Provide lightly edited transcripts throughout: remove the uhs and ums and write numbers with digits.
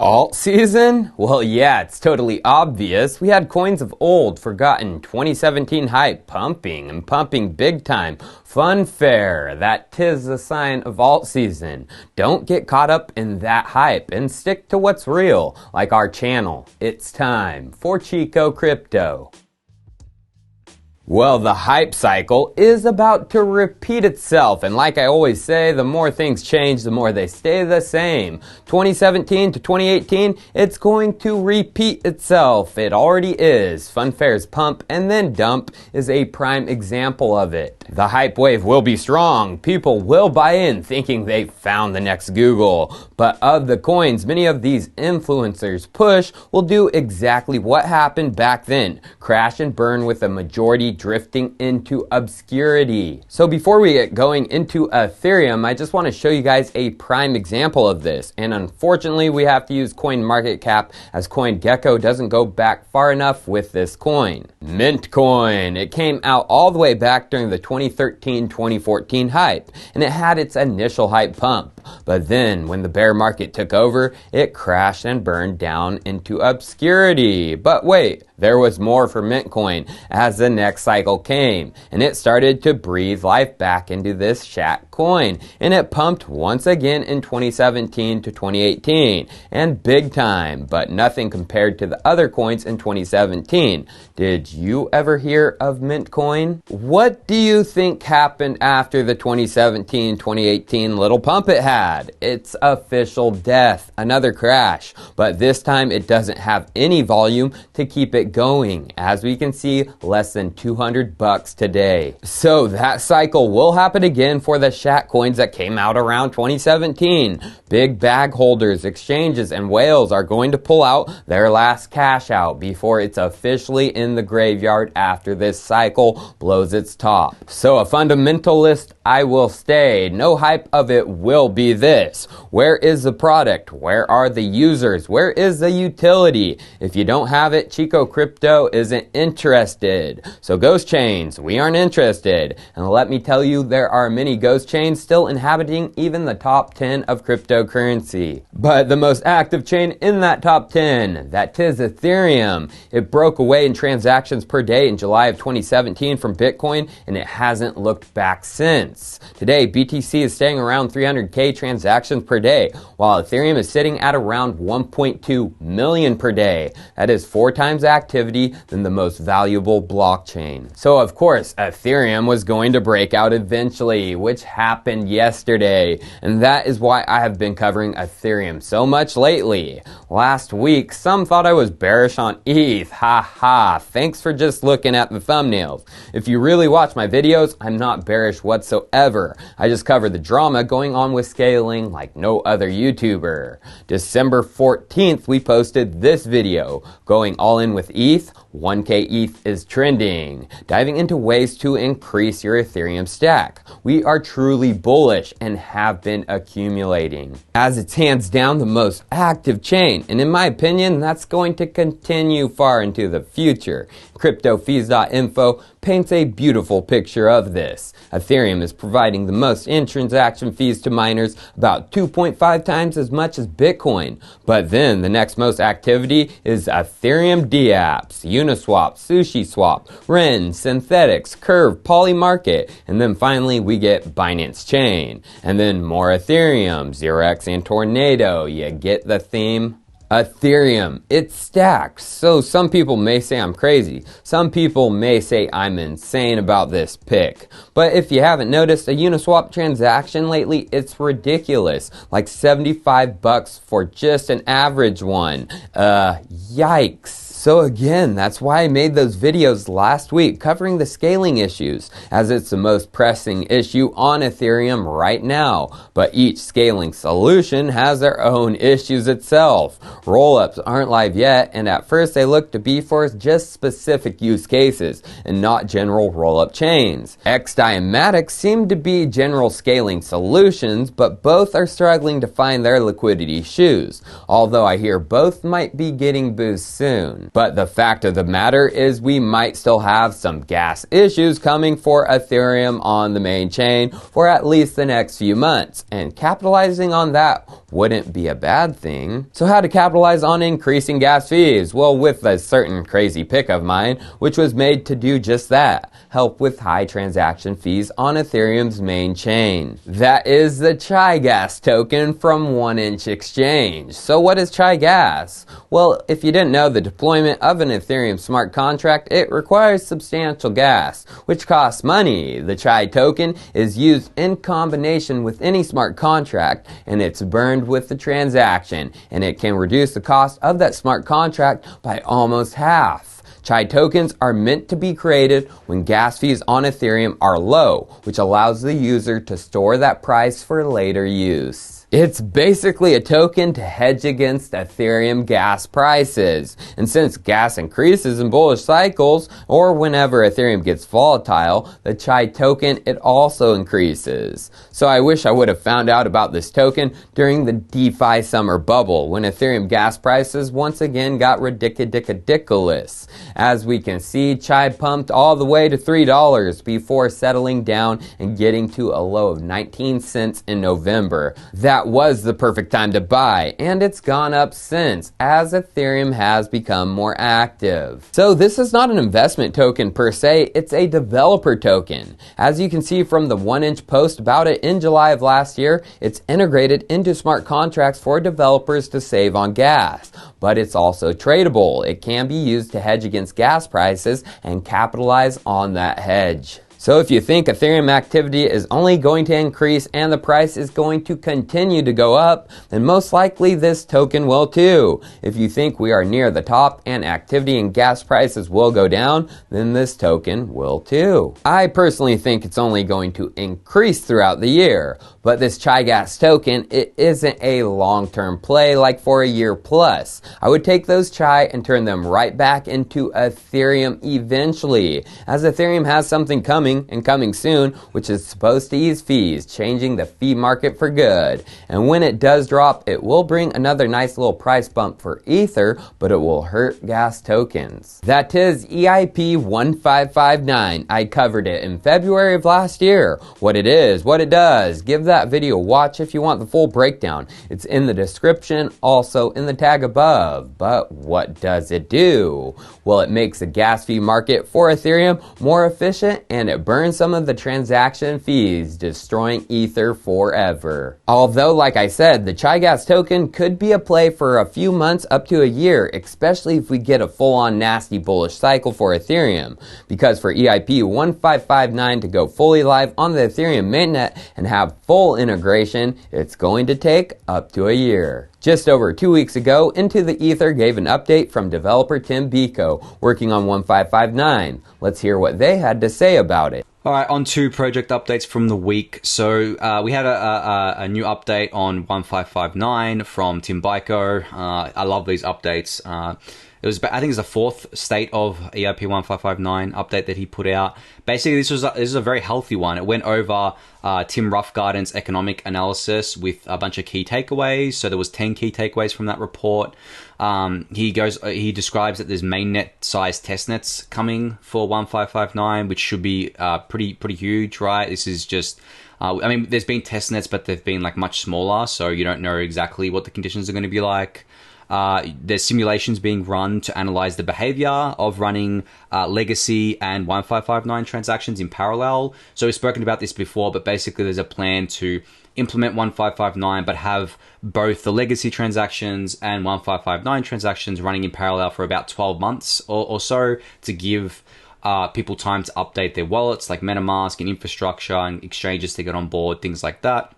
Alt season? Well, yeah, it's totally obvious. We had coins of old, forgotten 2017 hype pumping and pumping big time. Funfair, that 'tis a sign of alt season. Don't get caught up in that hype and stick to what's real, like our channel. It's time for Chico Crypto. Well, the hype cycle is about to repeat itself, and like I always say, the more things change, the more they stay the same. 2017 to 2018, it's going to repeat itself. It already is. Funfair's pump and then dump is a prime example of it. The hype wave will be strong. People will buy in thinking they've found the next Google. But of the coins many of these influencers push will do exactly what happened back then. Crash and burn with a majority drifting into obscurity. So before we get going into Ethereum, I just want to show you guys a prime example of this. And unfortunately, we have to use CoinMarketCap as CoinGecko doesn't go back far enough with this coin. Mintcoin. It came out all the way back during the 2013-2014 hype, and it had its initial hype pump. But then, when the bear market took over, it crashed and burned down into obscurity. But wait, there was more for Mintcoin as the next cycle came, and it started to breathe life back into this Shat coin, and it pumped once again in 2017 to 2018, and big time, but nothing compared to the other coins in 2017. Did you ever hear of Mintcoin? What do you think happened after the 2017-2018 little pump it had? It's official death, another crash, but this time it doesn't have any volume to keep it going. As we can see, less than $200 today. So that cycle will happen again for the Shat coins that came out around 2017. Big bag holders, exchanges, and whales are going to pull out their last cash out before it's officially in the graveyard after this cycle blows its top. So a fundamentalist I will stay. No hype of it will be this. Where is the product? Where are the users? Where is the utility? If you don't have it, Chico Crypto isn't interested. So ghost chains, we aren't interested. And let me tell you, there are many ghost chains still inhabiting even the top 10 of cryptocurrency. But the most active chain in that top 10, that is Ethereum. It broke away in transactions per day in July of 2017 from Bitcoin, and it hasn't looked back since. Today, BTC is staying around 300K transactions per day, while Ethereum is sitting at around 1.2 million per day. That is 4 times activity than the most valuable blockchain. So of course, Ethereum was going to break out eventually, which happened yesterday. And that is why I have been covering Ethereum so much lately. Last week, some thought I was bearish on ETH. Ha ha. Thanks for just looking at the thumbnails. If you really watch my videos, I'm not bearish whatsoever. I just cover the drama going on with scaling like no other YouTuber. December 14th, we posted this video, going all in with ETH. 1K ETH is trending, diving into ways to increase your Ethereum stack. We are truly bullish and have been accumulating, as it's hands down the most active chain, and in my opinion, that's going to continue far into the future. CryptoFees.info paints a beautiful picture of this. Ethereum is providing the most in transaction fees to miners, about 2.5 times as much as Bitcoin. But then the next most activity is Ethereum dApps, Uniswap, SushiSwap, Ren, Synthetics, Curve, Polymarket, and then finally we get Binance Chain. And then more Ethereum, 0x and Tornado. You get the theme? Ethereum, it's stacked. So some people may say I'm crazy. Some people may say I'm insane about this pick. But if you haven't noticed a Uniswap transaction lately, it's ridiculous. Like $75 for just an average one. Yikes. So again, that's why I made those videos last week covering the scaling issues, as it's the most pressing issue on Ethereum right now. But each scaling solution has their own issues itself. Rollups aren't live yet, and at first they look to be for just specific use cases and not general rollup chains. XDAI and Matic seem to be general scaling solutions, but both are struggling to find their liquidity shoes, although I hear both might be getting boosts soon. But the fact of the matter is we might still have some gas issues coming for Ethereum on the main chain for at least the next few months, and capitalizing on that wouldn't be a bad thing. So how to capitalize on increasing gas fees? Well, with a certain crazy pick of mine, which was made to do just that, help with high transaction fees on Ethereum's main chain. That is the Chai Gas token from 1inch Exchange. So what is Chai Gas? Well, if you didn't know, the deployment of an Ethereum smart contract, it requires substantial gas, which costs money. The Chai token is used in combination with any smart contract, and it's burned with the transaction, and it can reduce the cost of that smart contract by almost half. Chai tokens are meant to be created when gas fees on Ethereum are low, which allows the user to store that price for later use. It's basically a token to hedge against Ethereum gas prices. And since gas increases in bullish cycles, or whenever Ethereum gets volatile, the Chai token, it also increases. So I wish I would have found out about this token during the DeFi summer bubble, when Ethereum gas prices once again got ridiculous. As we can see, Chai pumped all the way to $3 before settling down and getting to a low of 19 cents in November. That was the perfect time to buy, and it's gone up since as Ethereum has become more active. So this is not an investment token per se, it's a developer token. As you can see from the 1inch post about it in July of last year, it's integrated into smart contracts for developers to save on gas. But it's also tradable. It can be used to hedge against gas prices and capitalize on that hedge. So if you think Ethereum activity is only going to increase and the price is going to continue to go up, then most likely this token will too. If you think we are near the top and activity and gas prices will go down, then this token will too. I personally think it's only going to increase throughout the year, but this Chai Gas token, it isn't a long-term play like for a year plus. I would take those Chai and turn them right back into Ethereum eventually, as Ethereum has something coming and coming soon, which is supposed to ease fees, changing the fee market for good. And when it does drop, it will bring another nice little price bump for Ether, but it will hurt gas tokens. That is EIP 1559. I covered it in February of last year. What it is, what it does. Give that video a watch if you want the full breakdown. It's in the description, also in the tag above. But what does it do? Well, it makes the gas fee market for Ethereum more efficient, and it burns some of the transaction fees, destroying Ether forever. Although, like I said, the Chai Gas token could be a play for a few months up to a year, especially if we get a full-on nasty bullish cycle for Ethereum. Because for EIP 1559 to go fully live on the Ethereum mainnet and have full integration, it's going to take up to a year. Just over 2 weeks ago, Into the Ether gave an update from developer Tim Biko, working on 1559. Let's hear what they had to say about it. All right, on to project updates from the week. So we had a new update on 1559 from Tim Biko. I love these updates. It was, I think it's the fourth state of EIP 1559 update that he put out. Basically, this is a very healthy one. It went over Tim Roughgarden's economic analysis with a bunch of key takeaways. So there was 10 key takeaways from that report. He describes that there's mainnet size testnets coming for 1559, which should be pretty huge, right? This is just I mean, there's been testnets, but they've been like much smaller, so you don't know exactly what the conditions are going to be like. There's simulations being run to analyze the behavior of running legacy and 1559 transactions in parallel. So we've spoken about this before, but basically there's a plan to implement 1559 but have both the legacy transactions and 1559 transactions running in parallel for about 12 months or so to give people time to update their wallets like MetaMask and infrastructure and exchanges to get on board, things like that.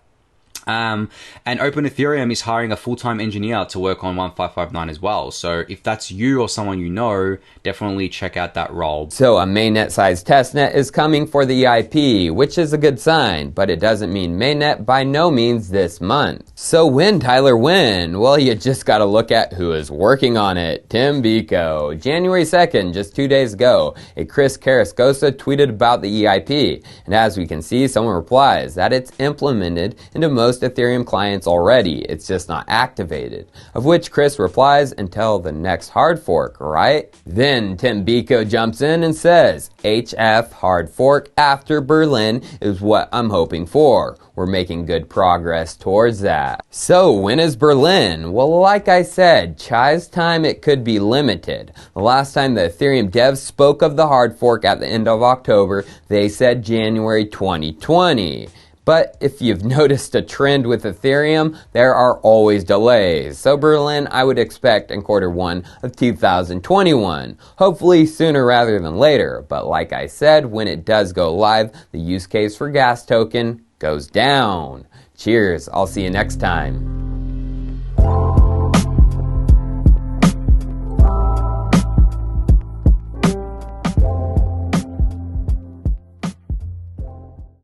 And Open Ethereum is hiring a full-time engineer to work on 1559 as well. So if that's you or someone you know, definitely check out that role. So a mainnet size testnet is coming for the EIP, which is a good sign, but it doesn't mean mainnet by no means this month. So when, Tyler, when? Well, you just gotta look at who is working on it. Tim Biko. January 2nd, just 2 days ago, a Chris Carrascosa tweeted about the EIP. And as we can see, someone replies that it's implemented into most most Ethereum clients already, it's just not activated. Of which Chris replies, until the next hard fork, right? Then Tim Biko jumps in and says, HF hard fork after Berlin is what I'm hoping for. We're making good progress towards that. So when is Berlin? Well, like I said, Chai's time it could be limited. The last time the Ethereum devs spoke of the hard fork at the end of October, they said January 2020. But if you've noticed a trend with Ethereum, there are always delays. So Berlin, I would expect in Q1 of 2021. Hopefully sooner rather than later. But like I said, when it does go live, the use case for gas token goes down. Cheers. I'll see you next time.